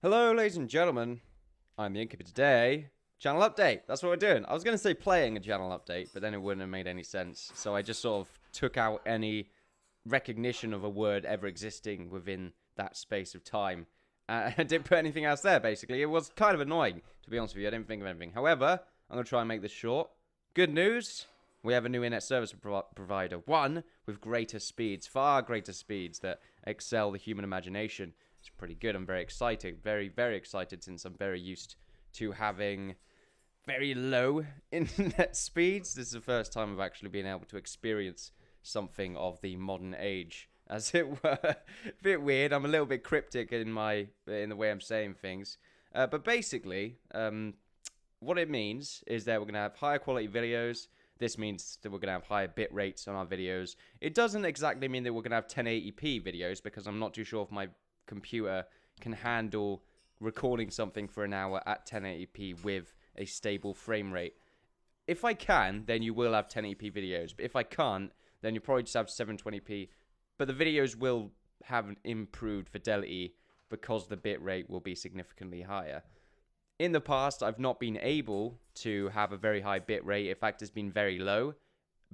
Hello, ladies and gentlemen. I'm the Innkeeper today. Channel update. That's what we're doing. I was going to say playing a channel update, but then it wouldn't have made any sense. So I just sort of took out any recognition of a word ever existing within that space of time. I didn't put anything else there, basically. It was kind of annoying, to be honest with you. I didn't think of anything. However, I'm going to try and make this short. Good news. We have a new internet service provider. One with greater speeds, far greater speeds that excel the human imagination. It's pretty good. I'm very excited. Very, very excited since I'm very used to having very low internet speeds. This is the first time I've actually been able to experience something of the modern age, as it were. A bit weird. I'm a little bit cryptic in the way I'm saying things. But basically, what it means is that we're going to have higher quality videos. This means that we're going to have higher bit rates on our videos. It doesn't exactly mean that we're going to have 1080p videos, because I'm not too sure if my computer can handle recording something for an hour at 1080p with a stable frame rate. If I can, then you will have 1080p videos. But if I can't, then you probably just have 720p. But the videos will have an improved fidelity because the bit rate will be significantly higher. In the past, I've not been able to have a very high bit rate. In fact, it's been very low.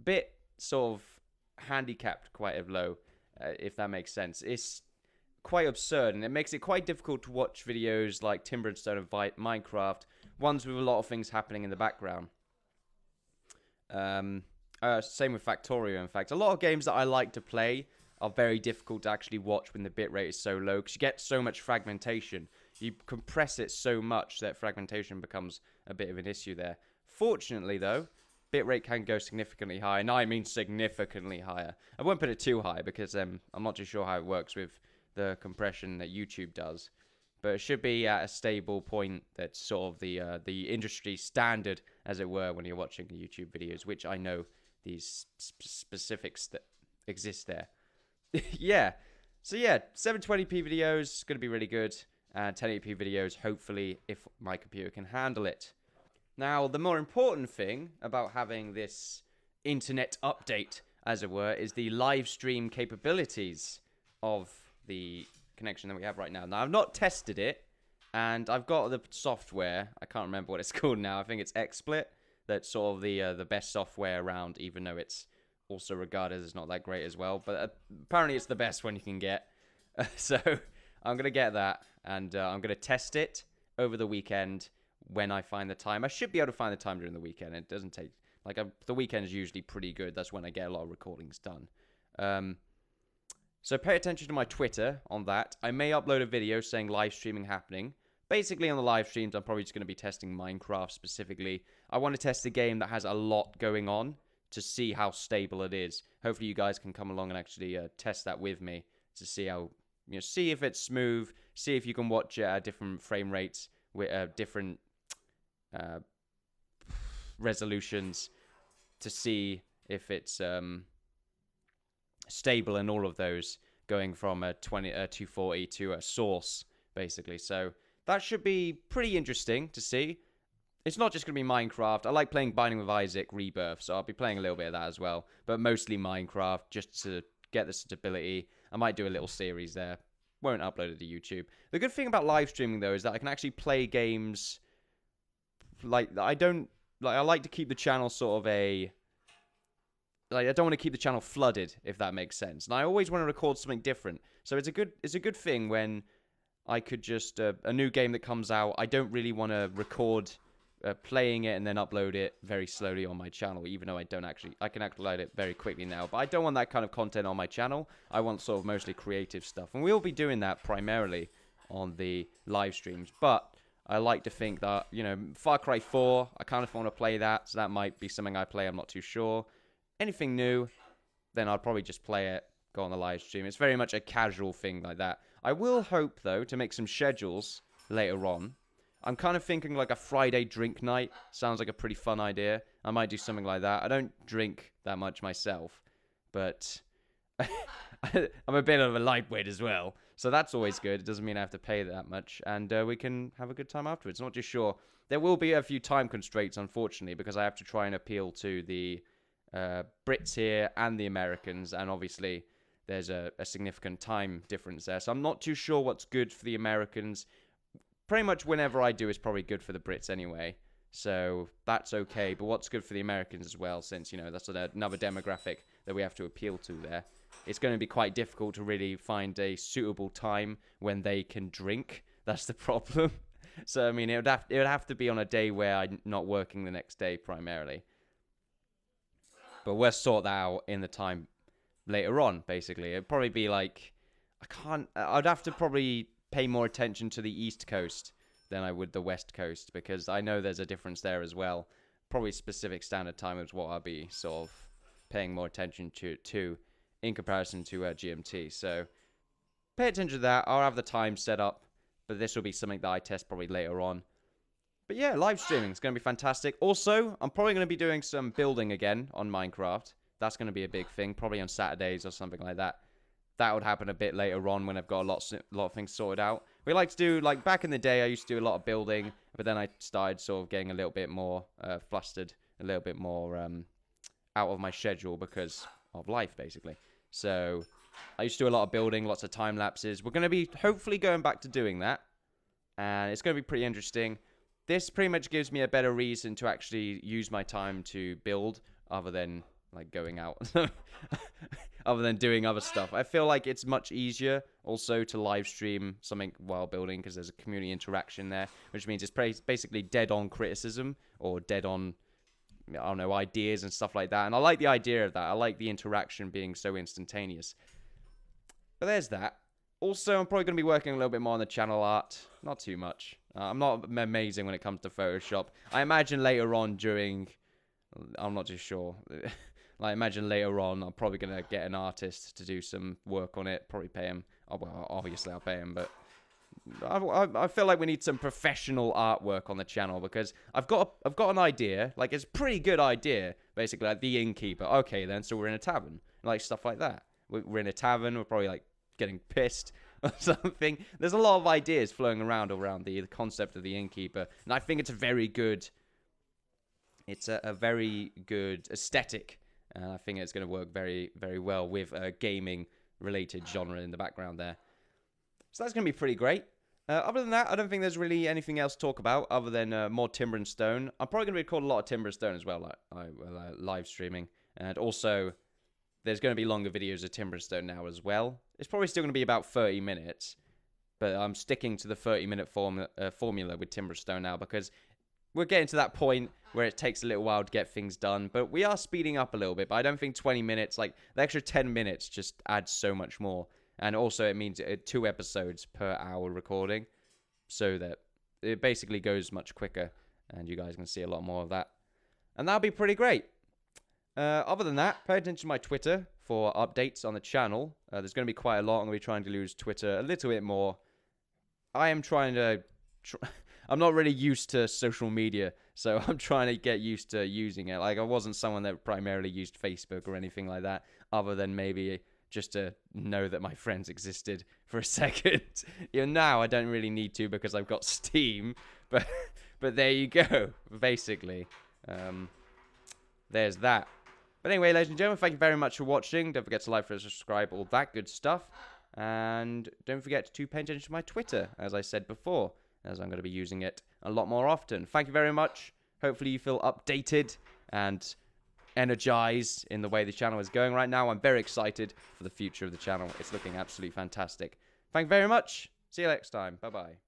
Bit sort of handicapped quite low, if that makes sense. It's quite absurd, and it makes it quite difficult to watch videos like Timber and Stone of Minecraft, ones with a lot of things happening in the background. Same with Factorio, in fact. A lot of games that I like to play are very difficult to actually watch when the bitrate is so low, because you get so much fragmentation. You compress it so much that fragmentation becomes a bit of an issue there. Fortunately, though, bitrate can go significantly higher, and I mean significantly higher. I won't put it too high, because I'm not too sure how it works with the compression that YouTube does. But it should be at a stable point that's sort of the industry standard, as it were, when you're watching YouTube videos, which I know these specifics that exist there. Yeah. So yeah, 720p videos going to be really good, and 1080p videos, hopefully, if my computer can handle it. Now, the more important thing about having this internet update, as it were, is the live stream capabilities of the connection that we have right now. Now, I've not tested it, and I've got the software. I can't remember what it's called now. I think it's XSplit. That's sort of the best software around, even though it's also regarded as not that great as well. But apparently it's the best one you can get. So I'm going to get that, and I'm going to test it over the weekend when I find the time. I should be able to find the time during the weekend. It doesn't take... the weekend is usually pretty good. That's when I get a lot of recordings done. So pay attention to my Twitter on that. I may upload a video saying live streaming happening. Basically, on the live streams, I'm probably just going to be testing Minecraft specifically. I want to test a game that has a lot going on to see how stable it is. Hopefully, you guys can come along and actually test that with me to see how, see if it's smooth, see if you can watch it at different frame rates with different resolutions to see if it's stable in all of those, going from a 240 to a source, basically. So that should be pretty interesting to see. It's not just going to be Minecraft. I like playing Binding of Isaac Rebirth, so I'll be playing a little bit of that as well. But mostly Minecraft, just to get the stability. I might do a little series there. Won't upload it to YouTube. The good thing about live streaming, though, is that I can actually play games... I like to keep the channel sort of a... I don't want to keep the channel flooded, if that makes sense. And I always want to record something different. So it's a good thing when I could just... a new game that comes out, I don't really want to record playing it and then upload it very slowly on my channel, even though I can upload it very quickly now. But I don't want that kind of content on my channel. I want sort of mostly creative stuff. And we'll be doing that primarily on the live streams. But I like to think that, Far Cry 4, I kind of want to play that. So that might be something I play, I'm not too sure. Anything new, then I'll probably just play it, go on the live stream. It's very much a casual thing like that. I will hope, though, to make some schedules later on. I'm kind of thinking like a Friday drink night. Sounds like a pretty fun idea. I might do something like that. I don't drink that much myself, but I'm a bit of a lightweight as well. So that's always good. It doesn't mean I have to pay that much. And we can have a good time afterwards. Not just sure. There will be a few time constraints, unfortunately, because I have to try and appeal to the Brits here and the Americans, and obviously there's a significant time difference there. So I'm not too sure what's good for the Americans. pretty much whenever I do is probably good for the Brits anyway. So that's okay. But what's good for the Americans as well, since, you know, that's another demographic that we have to appeal to there. It's going to be quite difficult to really find a suitable time when they can drink. That's the problem. So, I mean, it would have to be on a day where I'm not working the next day primarily. But we'll sort that out in the time later on, basically. It'd probably be like, I'd have to probably pay more attention to the East Coast than I would the West Coast, because I know there's a difference there as well. Probably specific standard time is what I'll be sort of paying more attention to in comparison to GMT. So pay attention to that. I'll have the time set up, but this will be something that I test probably later on. But yeah, live streaming is going to be fantastic. Also, I'm probably going to be doing some building again on Minecraft. That's going to be a big thing, probably on Saturdays or something like that. That would happen a bit later on when I've got a lot of things sorted out. We like to do, like back in the day, I used to do a lot of building, but then I started sort of getting a little bit more flustered, a little bit more out of my schedule because of life, basically. So I used to do a lot of building, lots of time lapses. We're going to be hopefully going back to doing that, and it's going to be pretty interesting. This pretty much gives me a better reason to actually use my time to build, other than like going out, other than doing other stuff. I feel like it's much easier also to live stream something while building because there's a community interaction there, which means it's basically dead on criticism or dead on, I don't know, ideas and stuff like that. And I like the idea of that. I like the interaction being so instantaneous. But there's that. Also, I'm probably going to be working a little bit more on the channel art. Not too much. I'm not amazing when it comes to Photoshop. I imagine later on I'm not too sure. I imagine later on I'm probably going to get an artist to do some work on it. Probably pay him. Oh, well, obviously I'll pay him, but I feel like we need some professional artwork on the channel because I've got an idea. Like, it's a pretty good idea, basically, like the Innkeeper. Okay, then, so we're in a tavern. Like, stuff like that. We're in a tavern. We're probably, like, getting pissed or something. There's a lot of ideas flowing around the concept of the Innkeeper, and I think it's a very good. It's a very good aesthetic, and I think it's going to work very, very well with a gaming-related genre in the background there. So that's going to be pretty great. Other than that, I don't think there's really anything else to talk about other than more Timber and Stone. I'm probably going to record a lot of Timber and Stone as well, live streaming, and also there's going to be longer videos of Timber and Stone now as well. It's probably still going to be about 30 minutes, but I'm sticking to the 30-minute formula with Timber and Stone now because we're getting to that point where it takes a little while to get things done, but we are speeding up a little bit. But I don't think 20 minutes, like the extra 10 minutes, just adds so much more. And also, it means 2 episodes per hour recording, so that it basically goes much quicker, and you guys can see a lot more of that. And that'll be pretty great. Other than that, pay attention to my Twitter for updates on the channel. There's going to be quite a lot. I'm going to be trying to use Twitter a little bit more. I am trying to... I'm not really used to social media, so I'm trying to get used to using it. Like, I wasn't someone that primarily used Facebook or anything like that, other than maybe just to know that my friends existed for a second. Now I don't really need to because I've got Steam, but there you go, basically. There's that. But anyway, ladies and gentlemen, thank you very much for watching. Don't forget to like, subscribe, all that good stuff. And don't forget to pay attention to my Twitter, as I said before, as I'm going to be using it a lot more often. Thank you very much. Hopefully you feel updated and energized in the way the channel is going right now. I'm very excited for the future of the channel. It's looking absolutely fantastic. Thank you very much. See you next time. Bye-bye.